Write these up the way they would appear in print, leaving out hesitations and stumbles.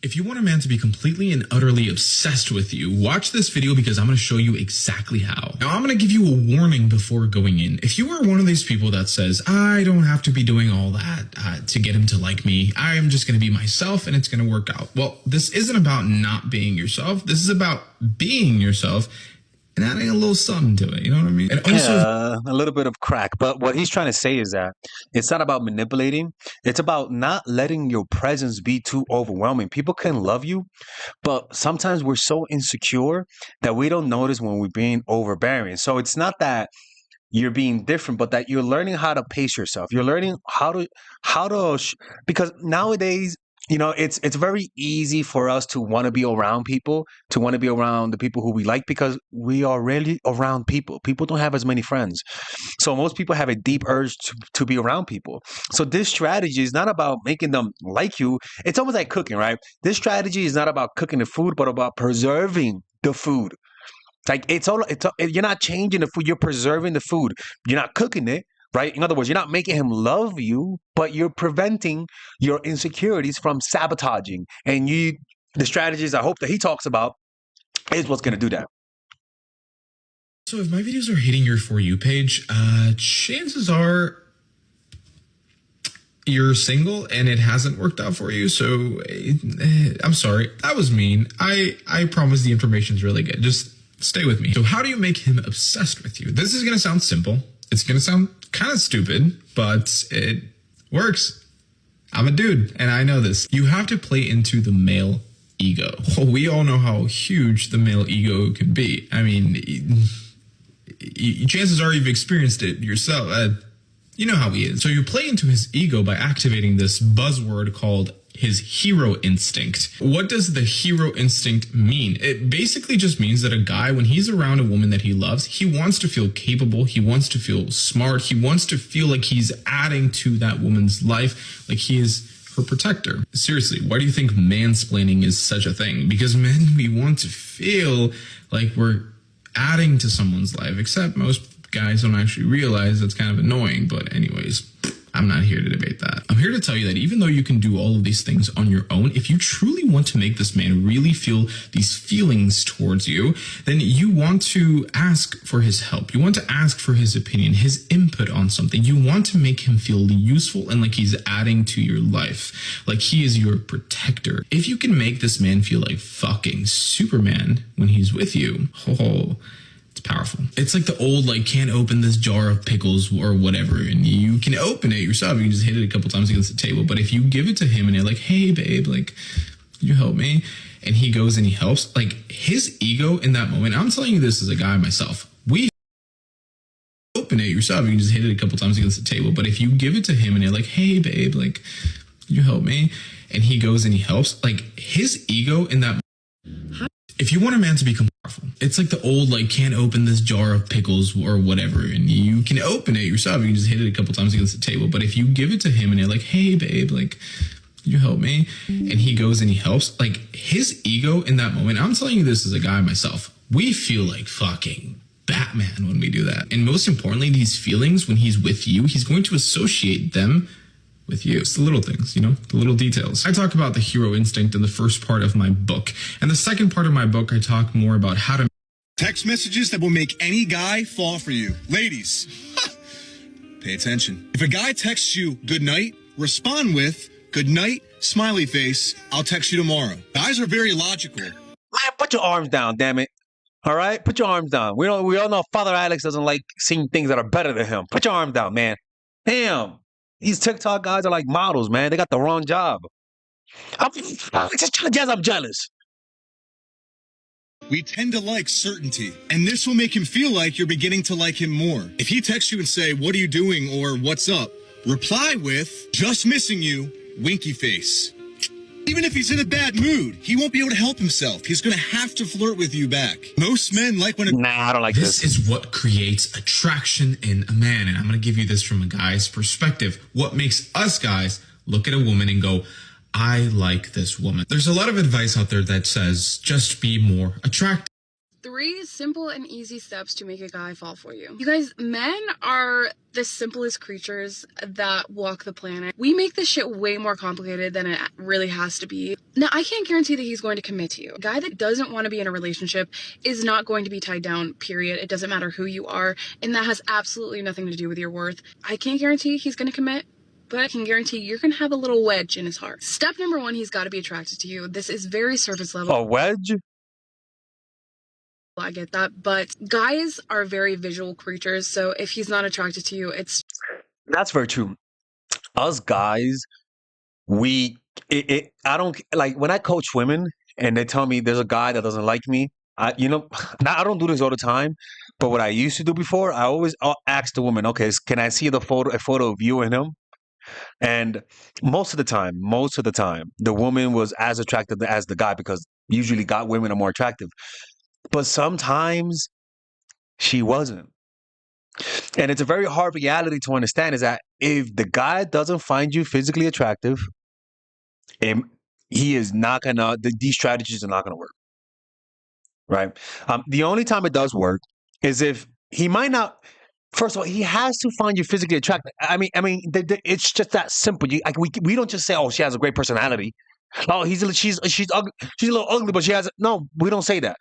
If you want a man to be completely and utterly obsessed with you, watch this video because I'm going to show you exactly how. Now, I'm going to give you a warning before going in. If you are one of these people that says, I don't have to be doing all that to get him to like me, I am just going to be myself and it's going to work out. Well, this isn't about not being yourself. This is about being yourself and adding a little something to it. You know what I mean? And also, a little bit of crack. But what he's trying to say is that it's not about manipulating. It's about not letting your presence be too overwhelming. People can love you, but sometimes we're so insecure that we don't notice when we're being overbearing. So it's not that you're being different, but that you're learning how to pace yourself. You're learning because nowadays, you know, it's very easy for us to want to be around people, to want to be around the people who we like, because we are rarely around people. People don't have as many friends. So most people have a deep urge to be around people. So this strategy is not about making them like you. It's almost like cooking, right? This strategy is not about cooking the food, but about preserving the food. Like you're not changing the food, you're preserving the food. You're not cooking it. Right? In other words, you're not making him love you, but you're preventing your insecurities from sabotaging. And the strategies I hope that he talks about is what's going to do that. so if my videos are hitting your For You page, chances are you're single and it hasn't worked out for you. So I'm sorry. That was mean. I promise the information's really good. Just stay with me. So how do you make him obsessed with you? This is going to sound simple. It's going to sound kind of stupid, but it works. I'm a dude, and I know this. You have to play into the male ego. Well, we all know how huge the male ego can be. I mean, chances are you've experienced it yourself. You know how he is. So you play into his ego by activating this buzzword called his hero instinct. What does the hero instinct mean? It basically just means that a guy, when he's around a woman that he loves, he wants to feel capable, he wants to feel smart, he wants to feel like he's adding to that woman's life, like he is her protector. Seriously, why do you think mansplaining is such a thing? Because men, we want to feel like we're adding to someone's life, except most guys don't actually realize that's kind of annoying. But anyways, I'm not here to debate that. I'm here to tell you that even though you can do all of these things on your own, if you truly want to make this man really feel these feelings towards you, then you want to ask for his help. You want to ask for his opinion, his input on something. You want to make him feel useful and like he's adding to your life, like he is your protector. If you can make this man feel like fucking Superman when he's with you, it's powerful. It's like the old, like, can't open this jar of pickles or whatever, and you can open it yourself. You can just hit it a couple times against the table. But if you give it to him and you're like, hey, babe, like, can you help me? And he goes and he helps, like, his ego in that moment, I'm telling you this as a guy myself, we open it yourself. You can just hit it a couple times against the table. But if you give it to him and you're like, hey, babe, like, can you help me? And he goes and he helps, like, his ego in that moment. If you want a man to become powerful, it's like the old, like, can't open this jar of pickles or whatever, and you can open it yourself. You can just hit it a couple times against the table. But if you give it to him and you're like, hey, babe, like, can you help me? And he goes and he helps, like, his ego in that moment, I'm telling you this as a guy myself, we feel like fucking Batman when we do that. And most importantly, these feelings, when he's with you, he's going to associate them with you. It's the little things, you know, the little details. I talk about the hero instinct in the first part of my book. And the second part of my book, I talk more about how to text messages that will make any guy fall for you. Ladies, pay attention. If a guy texts you good night, respond with good night, smiley face, I'll text you tomorrow. Guys are very logical. Man, put your arms down, damn it. All right? Put your arms down. We all know Father Alex doesn't like seeing things that are better than him. Put your arms down, man. Damn. These TikTok guys are like models, man. They got the wrong job. I'm jealous. We tend to like certainty, and this will make him feel like you're beginning to like him more. If he texts you and say, what are you doing, or what's up, reply with, just missing you, winky face. Even if he's in a bad mood, he won't be able to help himself. He's going to have to flirt with you back. Most men like when Nah, I don't like this. This is what creates attraction in a man. And I'm going to give you this from a guy's perspective. What makes us guys look at a woman and go, I like this woman. There's a lot of advice out there that says just be more attractive. 3 simple and easy steps to make a guy fall for you. You guys, men are the simplest creatures that walk the planet. We make this shit way more complicated than it really has to be. Now, I can't guarantee that he's going to commit to you. A guy that doesn't want to be in a relationship is not going to be tied down, period. It doesn't matter who you are, and that has absolutely nothing to do with your worth. I can't guarantee he's going to commit, but I can guarantee you're going to have a little wedge in his heart. Step number 1, he's got to be attracted to you. This is very surface level. A wedge? I get that, but guys are very visual creatures, so if he's not attracted to you, That's very true. Us guys, I don't like when I coach women and they tell me there's a guy that doesn't like me. I don't do this all the time, but what I used to do before, I'll ask the woman, okay, can I see a photo of you and him? And most of the time, the woman was as attractive as the guy because usually women are more attractive. But sometimes she wasn't. And it's a very hard reality to understand is that if the guy doesn't find you physically attractive, he is not gonna, these strategies are not gonna work. Right? The only time it does work is if he might not, first of all, he has to find you physically attractive. I mean, it's just that simple. We don't just say, oh, she has a great personality. Oh, she's ugly. She's a little ugly, but she has no. We don't say that.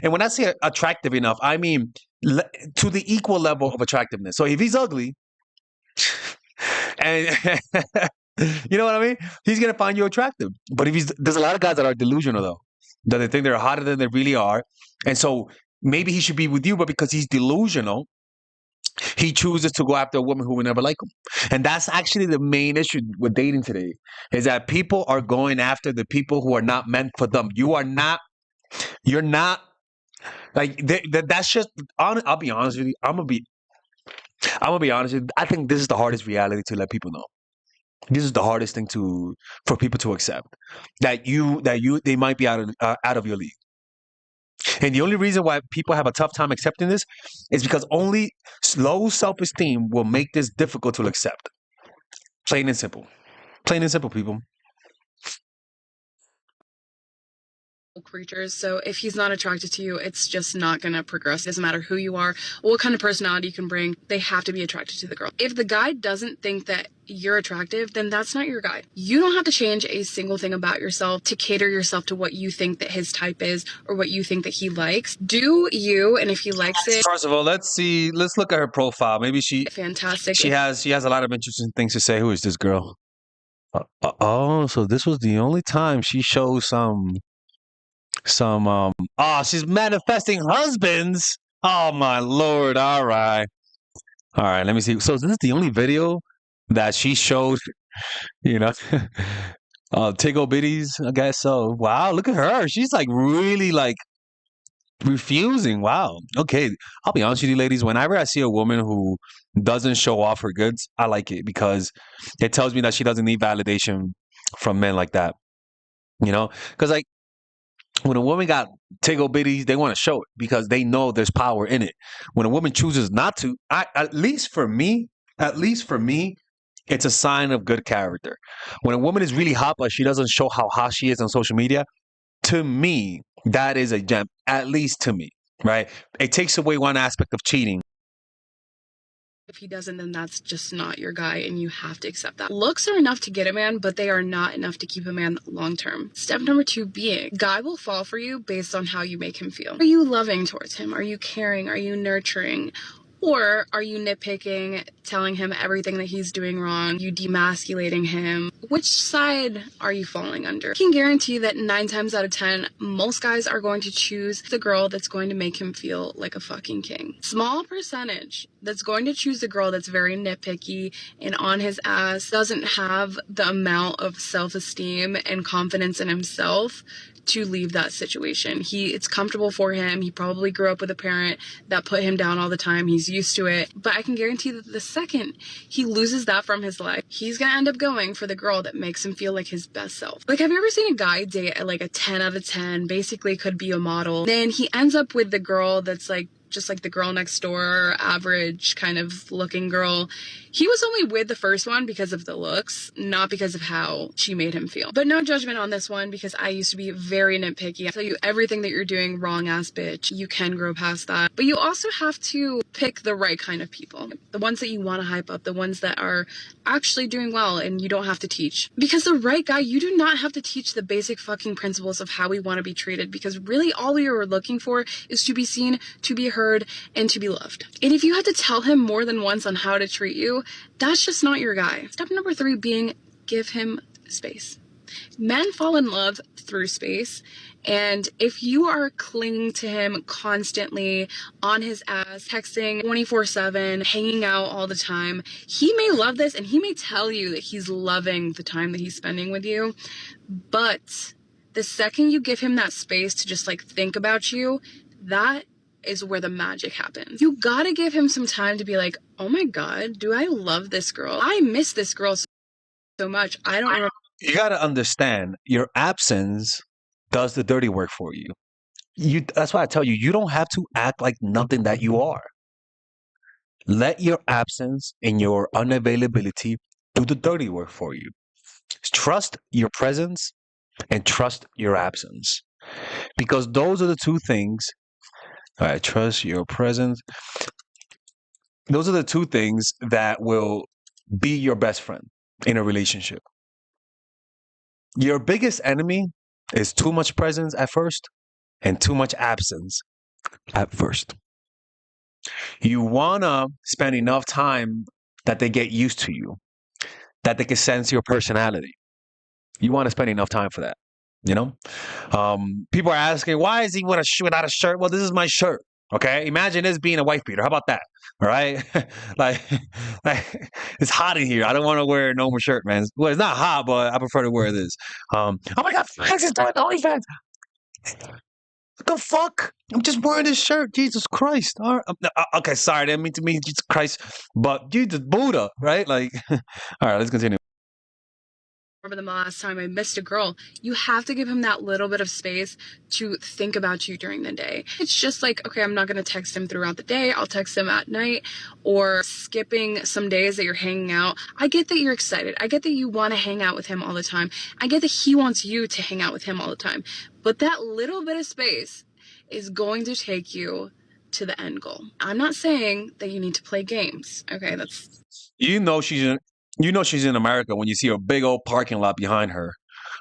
And when I say attractive enough, I mean to the equal level of attractiveness. So if he's ugly, and you know what I mean, he's gonna find you attractive. But there's a lot of guys that are delusional though, that they think they're hotter than they really are, and so maybe he should be with you, but because he's delusional, he chooses to go after a woman who will never like him. And that's actually the main issue with dating today, is that people are going after the people who are not meant for them. You're not like that's just, I'll be honest with you. I'm gonna be honest with you. I think this is the hardest reality to let people know. This is the hardest thing for people to accept, that they might be out of your league. And the only reason why people have a tough time accepting this is because only low self-esteem will make this difficult to accept. Plain and simple. Plain and simple, people. creatures, so if he's not attracted to you, it's just not gonna progress. It doesn't matter who you are, what kind of personality you can bring, they have to be attracted to the girl. If the guy doesn't think that you're attractive, then that's not your guy. You don't have to change a single thing about yourself to cater yourself to what you think that his type is or what you think that he likes. Do you, and if he likes it, first of all, let's look at her profile. Maybe fantastic. She has a lot of interesting things to say. Who is this girl? So this was the only time she shows she's manifesting husbands. Oh my Lord. All right, let me see. So this is the only video that she showed, Tickle Bitties, I guess so. Wow, look at her. She's like really like refusing. Wow. Okay, I'll be honest with you, ladies. Whenever I see a woman who doesn't show off her goods, I like it because it tells me that she doesn't need validation from men like that. Because like, when a woman got tickle bitties, they want to show it because they know there's power in it. When a woman chooses not to, at least for me, it's a sign of good character. When a woman is really hot, but she doesn't show how hot she is on social media, to me, that is a gem, at least to me, right? It takes away one aspect of cheating. If he doesn't, then that's just not your guy, and you have to accept that. Looks are enough to get a man, but they are not enough to keep a man long term. Step number 2 being, guy will fall for you based on how you make him feel. Are you loving towards him? Are you caring? Are you nurturing? Or are you nitpicking, telling him everything that he's doing wrong, you demasculating him? Which side are you falling under? I can guarantee that 9 times out of 10, most guys are going to choose the girl that's going to make him feel like a fucking king. Small percentage that's going to choose the girl that's very nitpicky and on his ass, doesn't have the amount of self-esteem and confidence in himself to leave that situation. It's comfortable for him. He probably grew up with a parent that put him down all the time. He's used to it. But I can guarantee that the second he loses that from his life, he's gonna end up going for the girl that makes him feel like his best self. Like, have you ever seen a guy date at like a 10 out of 10, basically could be a model, then he ends up with the girl that's like just like the girl next door, average kind of looking girl. He was only with the first one because of the looks, not because of how she made him feel. But no judgment on this one, because I used to be very nitpicky. I tell you everything that you're doing wrong, ass bitch. You can grow past that. But you also have to pick the right kind of people. The ones that you want to hype up, the ones that are actually doing well and you don't have to teach. Because the right guy, you do not have to teach the basic fucking principles of how we want to be treated, because really all we are looking for is to be seen, to be heard, and to be loved. And if you have to tell him more than once on how to treat you, that's just not your guy. Step number 3 being give him space. Men fall in love through space. And if you are clinging to him constantly, on his ass, texting 24/7, hanging out all the time, he may love this and he may tell you that he's loving the time that he's spending with you. But the second you give him that space to just like think about you, that is where the magic happens. You gotta give him some time to be like, oh my God, do I love this girl? I miss this girl so much. I don't remember. You got to understand, your absence does the dirty work for you. That's why I tell you, you don't have to act like nothing that you are. Let your absence and your unavailability do the dirty work for you. Trust your presence and trust your absence. Because those are the two things. All right, trust your presence. Those are the two things that will be your best friend in a relationship. Your biggest enemy is too much presence at first and too much absence at first. You want to spend enough time that they get used to you, that they can sense your personality. You want to spend enough time for that, you know? People are asking, why is he without a shirt? Well, this is my shirt, okay? Imagine this being a wife beater. How about that? All right? like, it's hot in here. I don't want to wear a normal shirt, man. Well, it's not hot, but I prefer to wear this. Oh my God, Flex is doing OnlyFans. What the fuck? I'm just wearing this shirt. Jesus Christ. All right. Okay, sorry. I didn't mean to mean Jesus Christ, but Jesus Buddha, right? Like, all right, let's continue. The last time I missed a girl, you have to give him that little bit of space to think about you during the day. It's just like, okay, I'm not going to text him throughout the day. I'll text him at night, or skipping some days that you're hanging out. I get that you're excited. I get that you want to hang out with him all the time. I get that he wants you to hang out with him all the time. But that little bit of space is going to take you to the end goal. I'm not saying that you need to play games. Okay, that's... You know she's in America when you see a big old parking lot behind her.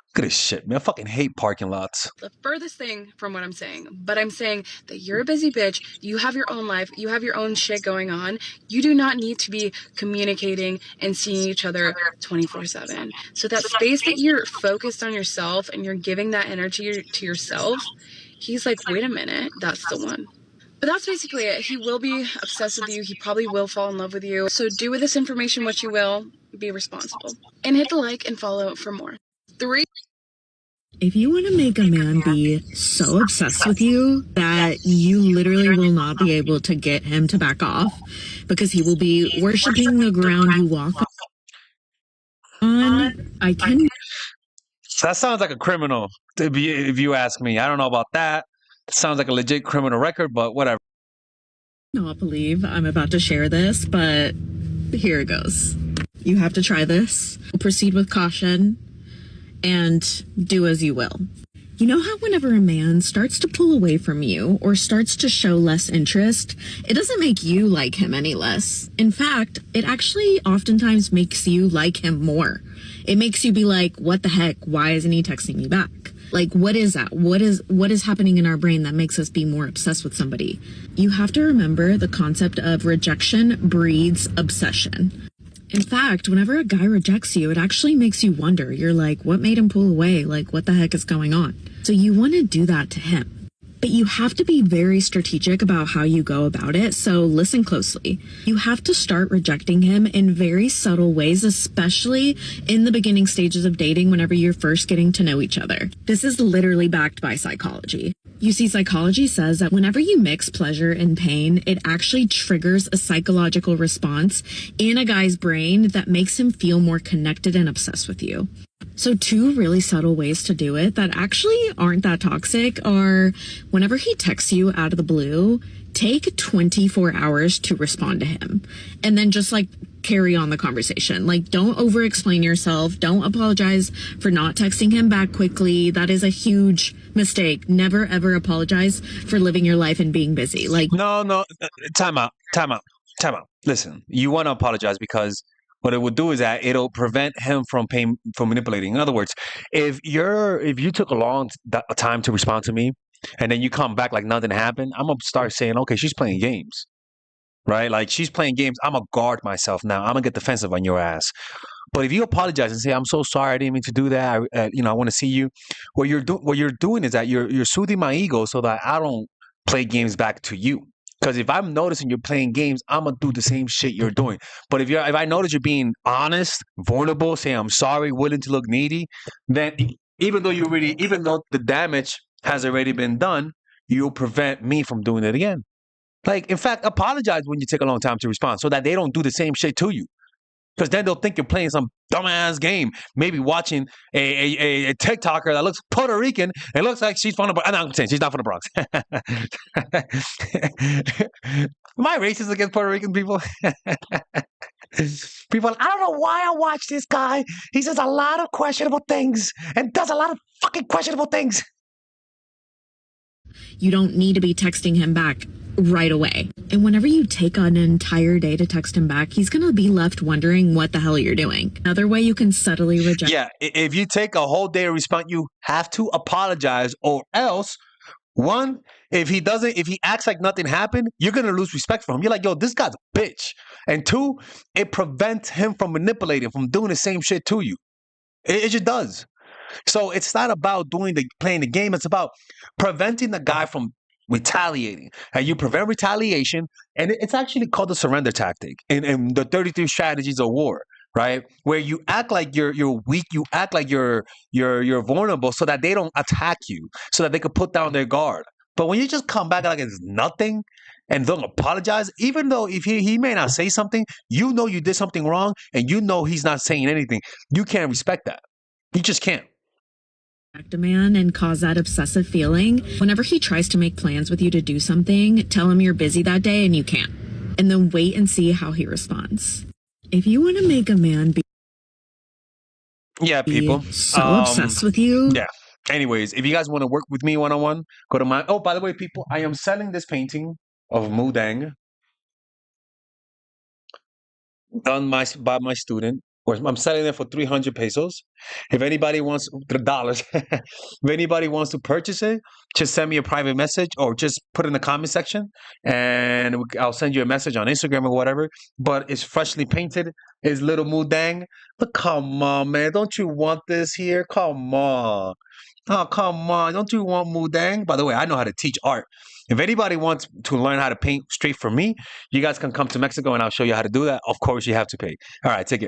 Look at this shit, man. I fucking hate parking lots. The furthest thing from what I'm saying. But I'm saying that you're a busy bitch. You have your own life. You have your own shit going on. You do not need to be communicating and seeing each other 24/7. So that space that you're focused on yourself and you're giving that energy to yourself, he's like, wait a minute, that's the one. But that's basically it. He will be obsessed with you. He probably will fall in love with you. So do with this information what you will. Be responsible. And hit the like and follow for more. 3. If you want to make a man be so obsessed with you that you literally will not be able to get him to back off because he will be worshiping the ground you walk on, I can... That sounds like a criminal, if you ask me. I don't know about that. It sounds like a legit criminal record, but whatever. not believe I'm about to share this, but here it goes. You have to try this. Proceed with caution and do as you will. You know how whenever a man starts to pull away from you or starts to show less interest, it doesn't make you like him any less. In fact, it actually oftentimes makes you like him more. It makes you be like, what the heck? Why isn't he texting me back? Like, what is that? What is happening in our brain that makes us be more obsessed with somebody? You have to remember the concept of rejection breeds obsession. In fact, whenever a guy rejects you, it actually makes you wonder. You're like, what made him pull away? Like, what the heck is going on? So you want to do that to him. But you have to be very strategic about how you go about it, so listen closely. You have to start rejecting him in very subtle ways, especially in the beginning stages of dating whenever you're first getting to know each other. This is literally backed by psychology. You see, psychology says that whenever you mix pleasure and pain, it actually triggers a psychological response in a guy's brain that makes him feel more connected and obsessed with you. So 2 really subtle ways to do it that actually aren't that toxic are whenever he texts you out of the blue, take 24 hours to respond to him, and then just like carry on the conversation. Like, don't over explain yourself. Don't apologize for not texting him back quickly. That is a huge mistake. Never ever apologize for living your life and being busy. Like, No, time out. Listen, you want to apologize because what it would do is that it'll prevent him from manipulating. In other words, if you took a long time to respond to me, and then you come back like nothing happened, I'm gonna start saying, okay, she's playing games, right? Like she's playing games. I'm gonna guard myself now. I'm gonna get defensive on your ass. But if you apologize and say, "I'm so sorry, I didn't mean to do that. I want to see you," what you're doing is that you're soothing my ego so that I don't play games back to you. Because if I'm noticing you're playing games, I'm gonna do the same shit you're doing. But if I notice you're being honest, vulnerable, saying I'm sorry, willing to look needy, then even though the damage has already been done, you'll prevent me from doing it again. Like, in fact, apologize when you take a long time to respond so that they don't do the same shit to you. Because then they'll think you're playing some dumbass game. Maybe watching a TikToker that looks Puerto Rican and looks like she's from the Bronx. No, I'm saying she's not from the Bronx. Am I racist against Puerto Rican people? People, I don't know why I watch this guy. He says a lot of questionable things and does a lot of fucking questionable things. you don't need to be texting him back right away. And whenever you take an entire day to text him back, he's going to be left wondering what the hell you're doing. Another way you can subtly reject. Yeah, if you take a whole day to respond, you have to apologize, or else, one, if he acts like nothing happened, you're going to lose respect for him. You're like, yo, this guy's a bitch. And two, it prevents him from manipulating, from doing the same shit to you. It just does. So it's not about playing the game. It's about preventing the guy from retaliating. And you prevent retaliation, and it's actually called the surrender tactic in the 33 strategies of war, right? Where you act like you're weak, you act like you're vulnerable, so that they don't attack you, so that they could put down their guard. But when you just come back like it's nothing and don't apologize, even though if he may not say something, you know you did something wrong, and you know he's not saying anything, you can't respect that. You just can't. A man and cause that obsessive feeling. Whenever he tries to make plans with you to do something, tell him you're busy that day and you can't. And then wait and see how he responds. If you want to make a man be people so obsessed with you. Yeah. Anyways, if you guys want to work with me one-on-one, go to my... Oh, by the way, people, I am selling this painting of Mudang done by my student. I'm selling it for 300 pesos. If anybody wants $, if anybody wants to purchase it, just send me a private message or just put it in the comment section, and I'll send you a message on Instagram or whatever. But it's freshly painted. It's little Mudang. But come on, man. Don't you want this here? Come on. Oh, come on. Don't you want Mudang? By the way, I know how to teach art. If anybody wants to learn how to paint straight from me, you guys can come to Mexico and I'll show you how to do that. Of course, you have to pay. All right, take care.